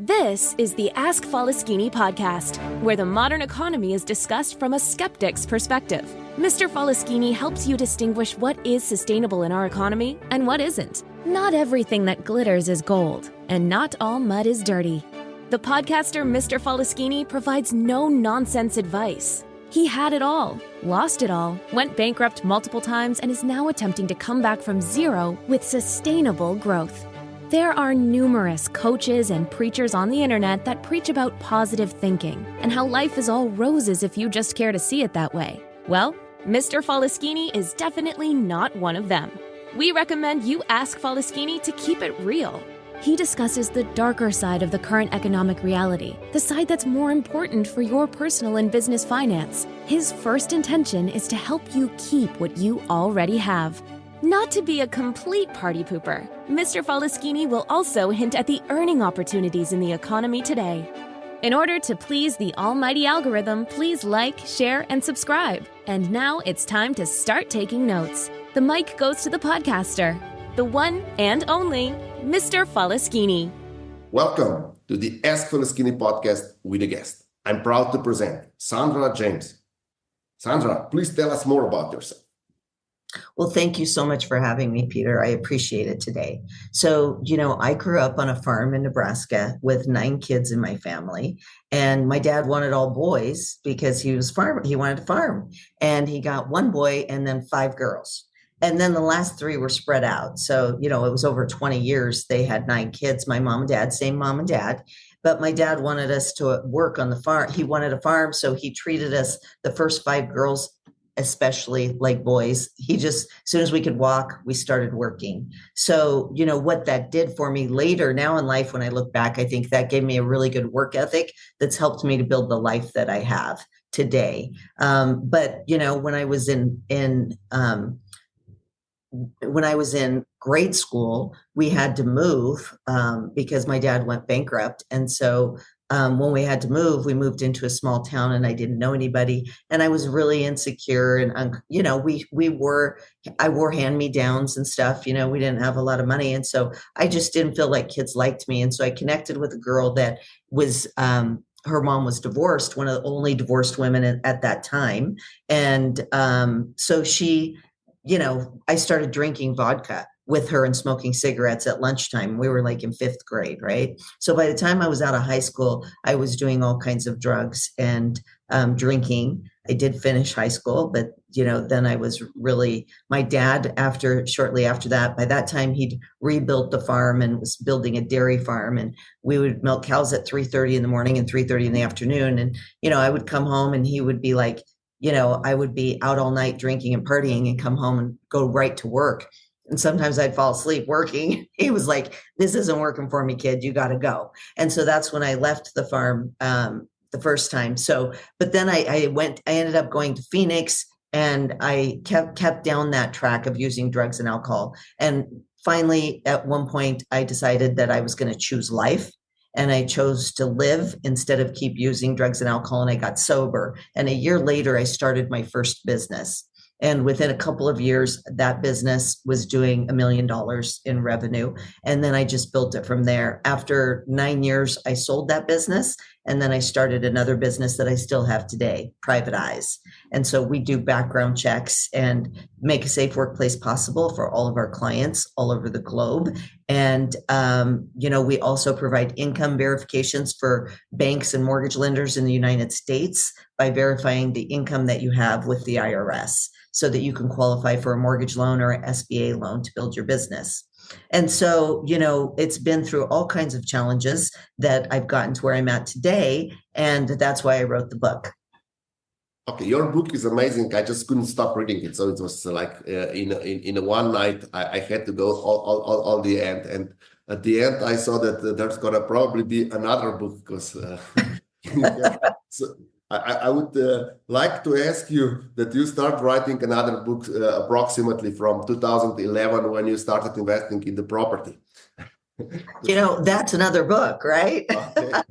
This is the Ask Falaschini podcast, where the modern economy is discussed from a skeptic's perspective. Mr. Falaschini helps you distinguish what is sustainable in our economy and what isn't. Not everything that glitters is gold, and not all mud is dirty. The podcaster Mr. Falaschini provides no-nonsense advice. He had it all, lost it all, went bankrupt multiple times, and is now attempting to come back from zero with sustainable growth. There are numerous coaches and preachers on the internet that preach about positive thinking and how life is all roses if you just care to see it that way. Well, Mr. Falaschini is definitely not one of them. We recommend you ask Falaschini to keep it real. He discusses the darker side of the current economic reality, the side that's more important for your personal and business finance. His first intention is to help you keep what you already have. Not to be a complete party pooper, Mr. Falaschini will also hint at the earning opportunities in the economy today. In order to please the almighty algorithm, please like, share, and subscribe. And now it's time to start taking notes. The mic goes to the podcaster, the one and only Mr. Falaschini. Welcome to the Ask Falaschini podcast with a guest. I'm proud to present Sandra James. Sandra, please tell us more about yourself. Well, thank you so much for having me, Peter. I appreciate it today. So, I grew up on a farm in Nebraska with 9 kids in my family. And my dad wanted all boys because he wanted to farm. And he got 1 boy and then 5 girls. And then the last 3 were spread out. So, it was over 20 years. They had 9 kids, my mom and dad, same mom and dad. But my dad wanted us to work on the farm. He wanted a farm. So he treated us, the first 5 girls, especially like boys. As soon as we could walk, we started working. So, what that did for me later, now in life, when I look back, I think that gave me a really good work ethic that's helped me to build the life that I have today. But when I was in grade school, we had to move because my dad went bankrupt. And so when we had to move, we moved into a small town and I didn't know anybody. And I was really insecure. And, I wore hand-me-downs and stuff. We didn't have a lot of money. And so I just didn't feel like kids liked me. And so I connected with a girl that was, her mom was divorced, one of the only divorced women at that time. And so she, I started drinking vodka with her and smoking cigarettes at lunchtime. We were like in 5th grade, right? So by the time I was out of high school, I was doing all kinds of drugs and drinking. I did finish high school, but then I was really, my dad, shortly after that, by that time he'd rebuilt the farm and was building a dairy farm, and we would milk cows at 3:30 in the morning and 3:30 in the afternoon. And, I would come home and he would be like, I would be out all night drinking and partying and come home and go right to work. And sometimes I'd fall asleep working. He was like, "This isn't working for me, kid. You got to go." And so that's when I left the farm the first time. So, but then I ended up going to Phoenix, and I kept down that track of using drugs and alcohol. And finally, at one point, I decided that I was going to choose life. And I chose to live instead of keep using drugs and alcohol. And I got sober. And a year later, I started my first business. And within a couple of years, that business was doing $1 million in revenue. And then I just built it from there. After 9 years, I sold that business. And then I started another business that I still have today, Private Eyes. And so we do background checks and make a safe workplace possible for all of our clients all over the globe. And, we also provide income verifications for banks and mortgage lenders in the United States by verifying the income that you have with the IRS, so that you can qualify for a mortgage loan or an SBA loan to build your business. And so, it's been through all kinds of challenges that I've gotten to where I'm at today. And that's why I wrote the book. Okay, your book is amazing. I just couldn't stop reading it. So it was like in a one night, I had to go all the end. And at the end, I saw that there's going to probably be another book because so I would like to ask you that you start writing another book approximately from 2011 when you started investing in the property. That's another book, right? Okay.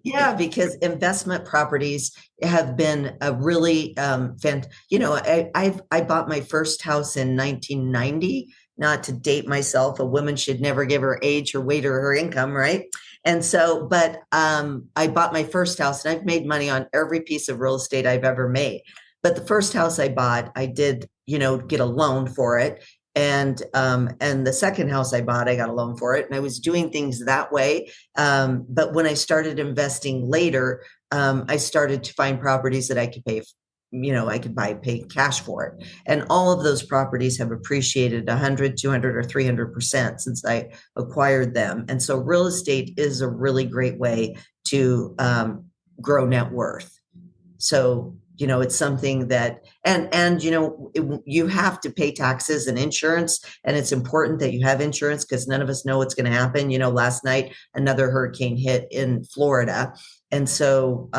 Yeah, because investment properties have been a really, I bought my first house in 1990, not to date myself. A woman should never give her age, her weight, or her income, right? And so, but I bought my first house, and I've made money on every piece of real estate I've ever made. But the first house I bought, I did, get a loan for it. And the second house I bought, I got a loan for it. And I was doing things that way. But when I started investing later, I started to find properties that I could pay, I could pay cash for it. And all of those properties have appreciated 100, 200, or 300% since I acquired them. And so real estate is a really great way to grow net worth. So, it's something that, you have to pay taxes and insurance, and it's important that you have insurance because none of us know what's going to happen. Last night, another hurricane hit in Florida. And so,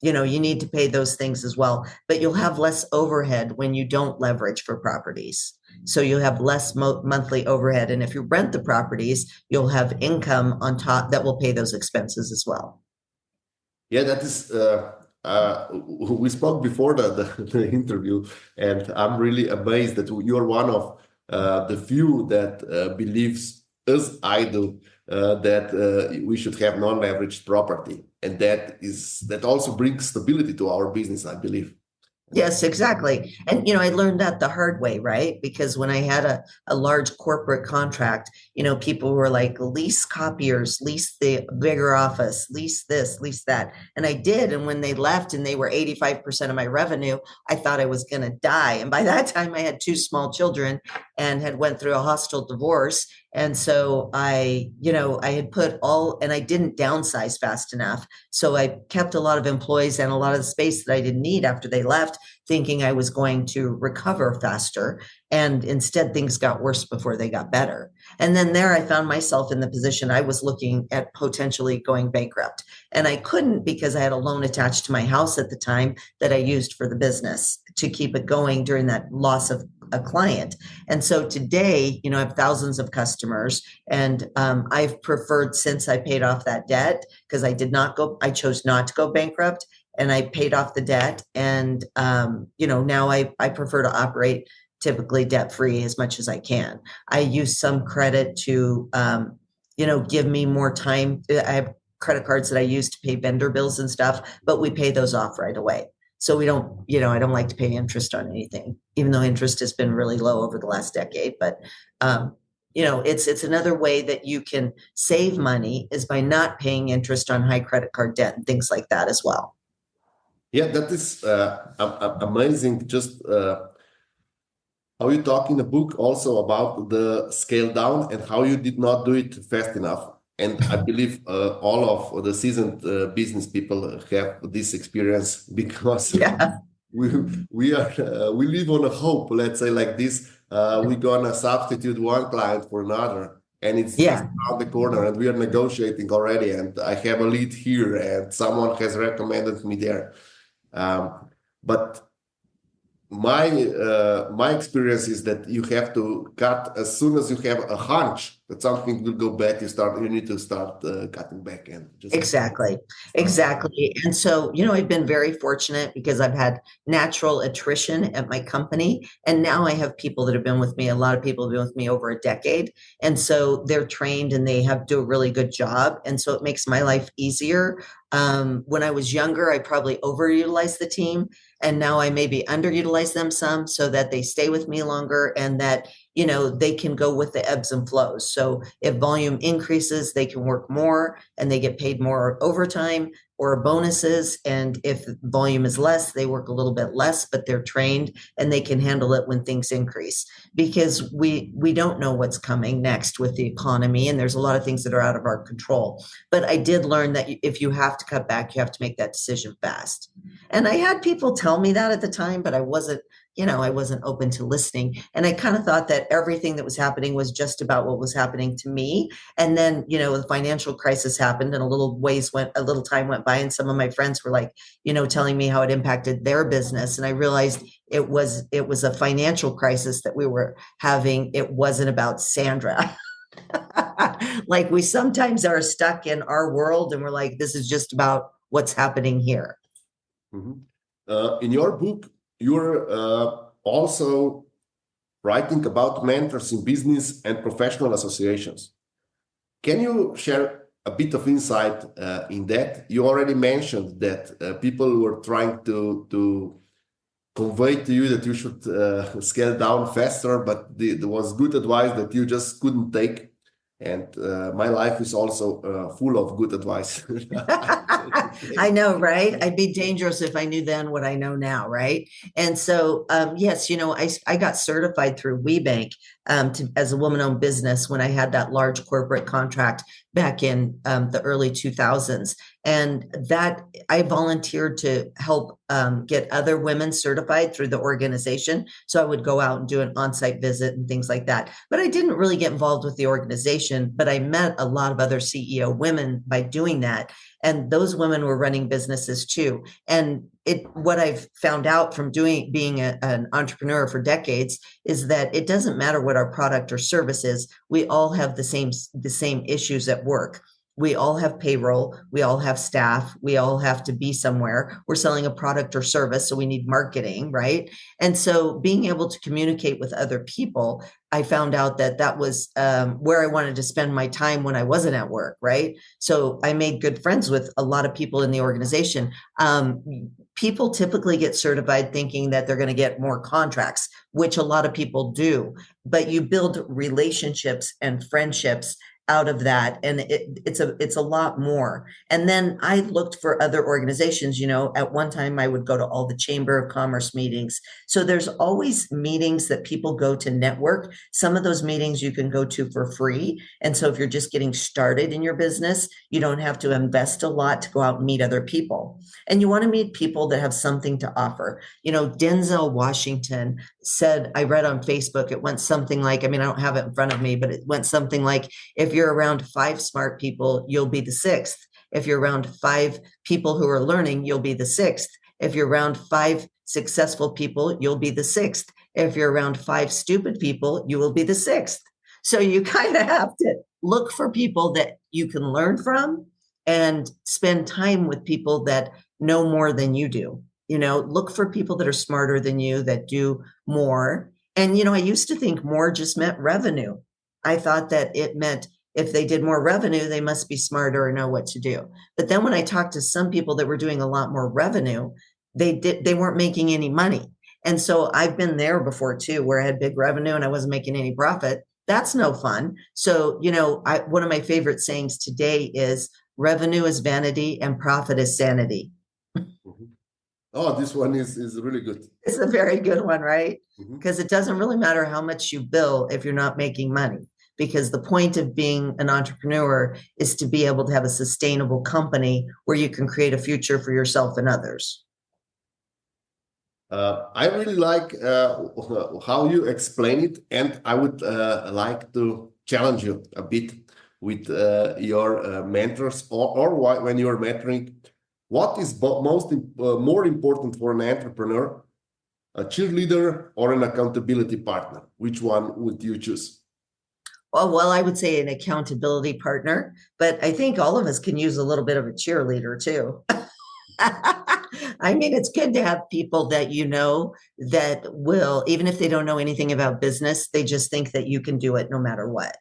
you need to pay those things as well, but you'll have less overhead when you don't leverage for properties. So you'll have less monthly overhead. And if you rent the properties, you'll have income on top that will pay those expenses as well. Yeah, that is, we spoke before the interview, and I'm really amazed that you're one of the few that believes, as I do, that we should have non-leveraged property. And that also brings stability to our business, I believe. Yes, exactly. And, I learned that the hard way, right? Because when I had a large corporate contract, people were like, lease copiers, lease the bigger office, lease this, lease that. And I did. And when they left and they were 85% of my revenue, I thought I was going to die. And by that time I had 2 small children and had went through a hostile divorce. And so I had and I didn't downsize fast enough. So I kept a lot of employees and a lot of the space that I didn't need after they left, thinking I was going to recover faster. And instead, things got worse before they got better. And then there I found myself in the position I was looking at potentially going bankrupt. And I couldn't because I had a loan attached to my house at the time that I used for the business to keep it going during that loss of a client. And so today, I have thousands of customers, and I've preferred, since I paid off that debt, because I chose not to go bankrupt, and I paid off the debt. And, now I prefer to operate typically debt-free as much as I can. I use some credit to, give me more time. I have credit cards that I use to pay vendor bills and stuff, but we pay those off right away. So we don't, I don't like to pay interest on anything, even though interest has been really low over the last decade. But, it's another way that you can save money is by not paying interest on high credit card debt and things like that as well. Yeah, that is amazing. Just how you talk in the book also about the scale down and how you did not do it fast enough. And I believe all of the seasoned business people have this experience because we live on a hope. Let's say like this, we're gonna substitute one client for another, and it's just around the corner, and we are negotiating already. And I have a lead here, and someone has recommended me there. But my experience is that you have to cut as soon as you have a hunch that something will go bad. You need to start cutting back and just exactly. And so I've been very fortunate because I've had natural attrition at my company, and now I have people that have been with me. A lot of people have been with me over a decade, and so they're trained and they do a really good job, and so it makes my life easier. When I was younger, I probably overutilized the team, and now I maybe underutilize them some so that they stay with me longer and that, they can go with the ebbs and flows. So if volume increases, they can work more and they get paid more overtime or bonuses. And if volume is less, they work a little bit less, but they're trained and they can handle it when things increase, because we don't know what's coming next with the economy. And there's a lot of things that are out of our control. But I did learn that if you have to cut back, you have to make that decision fast. And I had people tell me that at the time, but I wasn't open to listening. And I kind of thought that everything that was happening was just about what was happening to me. And then, the financial crisis happened and a little time went by. And some of my friends were like, telling me how it impacted their business. And I realized it was a financial crisis that we were having. It wasn't about Sandra. Like we sometimes are stuck in our world and we're like, this is just about what's happening here. Mm-hmm. In your book, you're also writing about mentors in business and professional associations. Can you share a bit of insight in that. You already mentioned that people were trying to convey to you that you should scale down faster, but there was good advice that you just couldn't take. And my life is also full of good advice. I know, right? I'd be dangerous if I knew then what I know now, right? And so, yes, I got certified through WeBank as a woman-owned business when I had that large corporate contract back in the early 2000s. And that I volunteered to help get other women certified through the organization. So I would go out and do an on-site visit and things like that. But I didn't really get involved with the organization, but I met a lot of other CEO women by doing that. And those women were running businesses too. And what I've found out from being an entrepreneur for decades is that it doesn't matter what our product or service is. We all have the same issues at work. We all have payroll. We all have staff. We all have to be somewhere. We're selling a product or service, so we need marketing, right? And so being able to communicate with other people, I found out that was where I wanted to spend my time when I wasn't at work, right? So I made good friends with a lot of people in the organization. People typically get certified thinking that they're going to get more contracts, which a lot of people do, but you build relationships and friendships out of that. And it's a lot more. And then I looked for other organizations. At one time I would go to all the Chamber of Commerce meetings. So there's always meetings that people go to network. Some of those meetings you can go to for free. And so if you're just getting started in your business, you don't have to invest a lot to go out and meet other people. And you want to meet people that have something to offer. Denzel Washington said, I read on Facebook, it went something like, I don't have it in front of me, but it went something like, if you're around 5 smart people, you'll be the 6th. If you're around 5 people who are learning, you'll be the 6th. If you're around 5 successful people, you'll be the 6th. If you're around 5 stupid people, you will be the 6th. So you kind of have to look for people that you can learn from and spend time with people that know more than you do. Look for people that are smarter than you, that do more. And, I used to think more just meant revenue. I thought that it meant if they did more revenue, they must be smarter or know what to do. But then when I talked to some people that were doing a lot more revenue, they weren't making any money. And so I've been there before too, where I had big revenue and I wasn't making any profit. That's no fun. So, one of my favorite sayings today is revenue is vanity and profit is sanity. Oh, this one is really good. It's a very good one, right? Mm-hmm. Because it doesn't really matter how much you bill if you're not making money. Because the point of being an entrepreneur is to be able to have a sustainable company where you can create a future for yourself and others. I really like how you explain it, and I would like to challenge you a bit with your mentors or when you're mentoring. What is more important for an entrepreneur, a cheerleader or an accountability partner? Which one would you choose? Well, I would say an accountability partner, but I think all of us can use a little bit of a cheerleader too. It's good to have people that that will, even if they don't know anything about business, they just think that you can do it no matter what,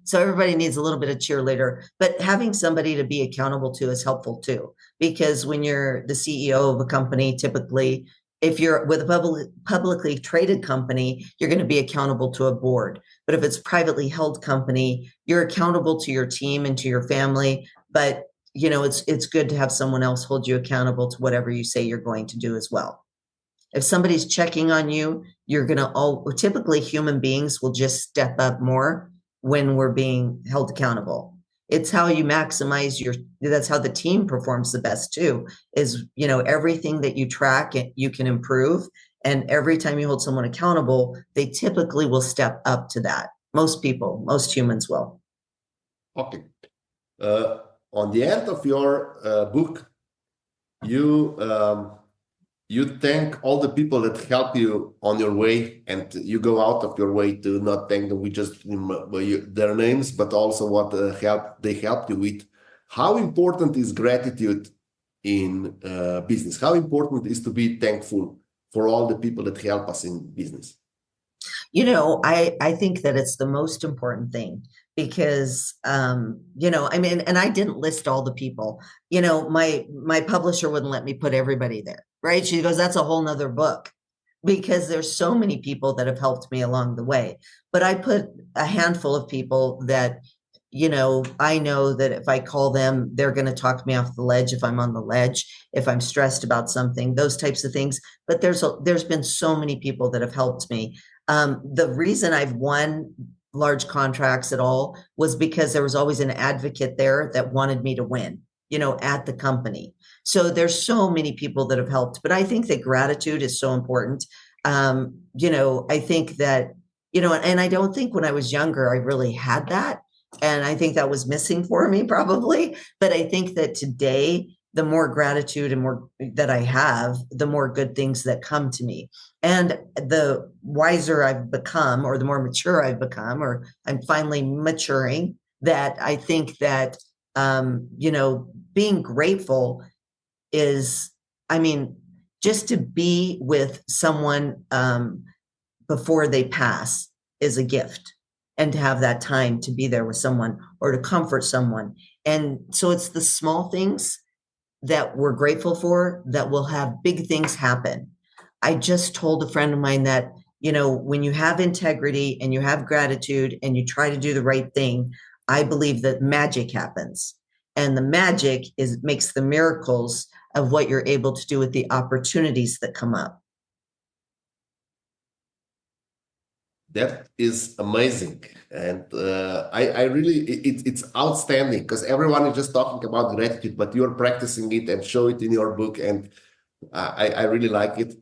So everybody needs a little bit of cheerleader, but having somebody to be accountable to is helpful too, because when you're the CEO of a company, typically, if you're with a publicly traded company, you're going to be accountable to a board. But if it's a privately held company, you're accountable to your team and to your family. But, it's good to have someone else hold you accountable to whatever you say you're going to do as well. If somebody's checking on you, typically human beings will just step up more when we're being held accountable. It's how you maximize that's how the team performs the best too, is, everything that you track, you can improve. And every time you hold someone accountable, they typically will step up to that. Most humans will. Okay. On the end of your book, you thank all the people that help you on your way, and you go out of your way to not thank them with just their names, but also what they helped you with. How important is gratitude in business? How important is to be thankful for all the people that help us in business? I think that it's the most important thing, because, I mean, and I didn't list all the people, my publisher wouldn't let me put everybody there, right? She goes, that's a whole nother book, because there's so many people that have helped me along the way. But I put a handful of people that, I know that if I call them, they're going to talk me off the ledge if I'm on the ledge, if I'm stressed about something, those types of things. But there's been so many people that have helped me. The reason I've won large contracts at all was because there was always an advocate there that wanted me to win, at the company. So there's so many people that have helped, but I think that gratitude is so important. I think that, and I don't think when I was younger, I really had that. And I think that was missing for me probably. But I think that today, the more gratitude and more that I have, the more good things that come to me. And the wiser I've become, or the more mature I've become, or I'm finally maturing, that I think that, being grateful is, just to be with someone before they pass is a gift. And to have that time to be there with someone or to comfort someone. And so it's the small things that we're grateful for that will have big things happen. I just told a friend of mine that, when you have integrity and you have gratitude and you try to do the right thing, I believe that magic happens. And the magic makes the miracles of what you're able to do with the opportunities that come up. That is amazing. And I really, it's outstanding, because everyone is just talking about gratitude, but you're practicing it and show it in your book. And I really like it.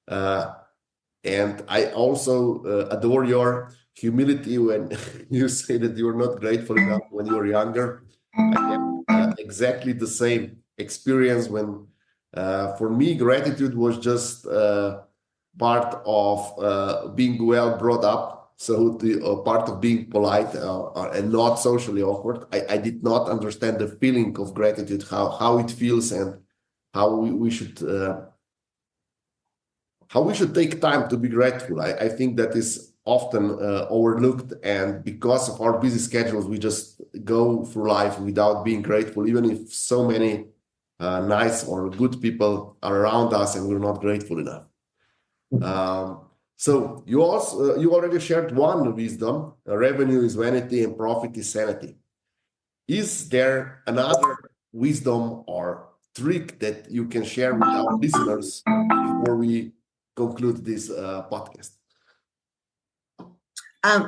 And I also adore your humility when you say that you're not grateful enough when you're younger. I have exactly the same experience when, for me, gratitude was just part of being well brought up. So the part of being polite and not socially awkward. I did not understand the feeling of gratitude, how it feels, and how we should take time to be grateful. I think that is often overlooked, and because of our busy schedules, we just go through life without being grateful, even if so many nice or good people are around us, and we're not grateful enough. So you already shared one wisdom: revenue is vanity and profit is sanity. Is there another wisdom or trick that you can share with our listeners before we conclude this podcast?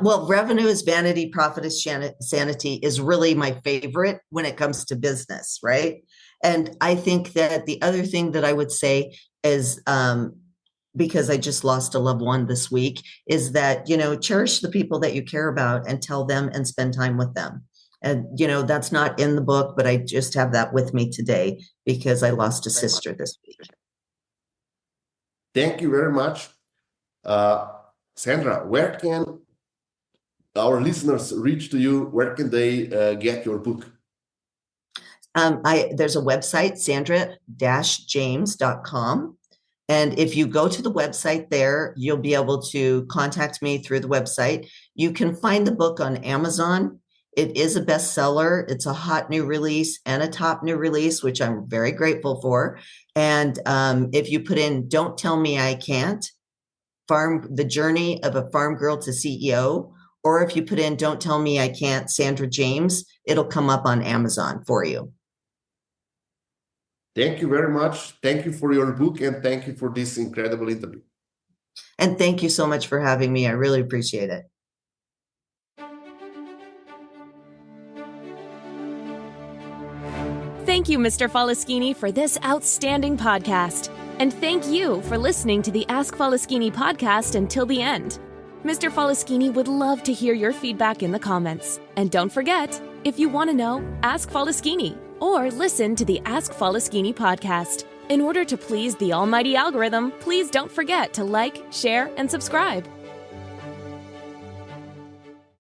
Well, revenue is vanity, profit is sanity is really my favorite when it comes to business, right? And I think that the other thing that I would say is, because I just lost a loved one this week, is that, cherish the people that you care about and tell them and spend time with them. And, that's not in the book, but I just have that with me today because I lost a sister this week. Thank you very much. Sandra, where can our listeners reach to you? Where can they get your book? There's a website, sandra-james.com. And if you go to the website there, you'll be able to contact me through the website. You can find the book on Amazon. It is a bestseller. It's a hot new release and a top new release, which I'm very grateful for. And if you put in "Don't Tell Me I Can't," the journey of a farm girl to CEO, or if you put in "Don't Tell Me I Can't, Sandra James," it'll come up on Amazon for you. Thank you very much. Thank you for your book, and thank you for this incredible interview. And thank you so much for having me. I really appreciate it. Thank you, Mr. Falaschini, for this outstanding podcast. And thank you for listening to the Ask Falaschini podcast until the end. Mr. Falaschini would love to hear your feedback in the comments. And don't forget, if you want to know, ask Falaschini or listen to the Ask Falaschini podcast. In order to please the almighty algorithm, please don't forget to like, share, and subscribe.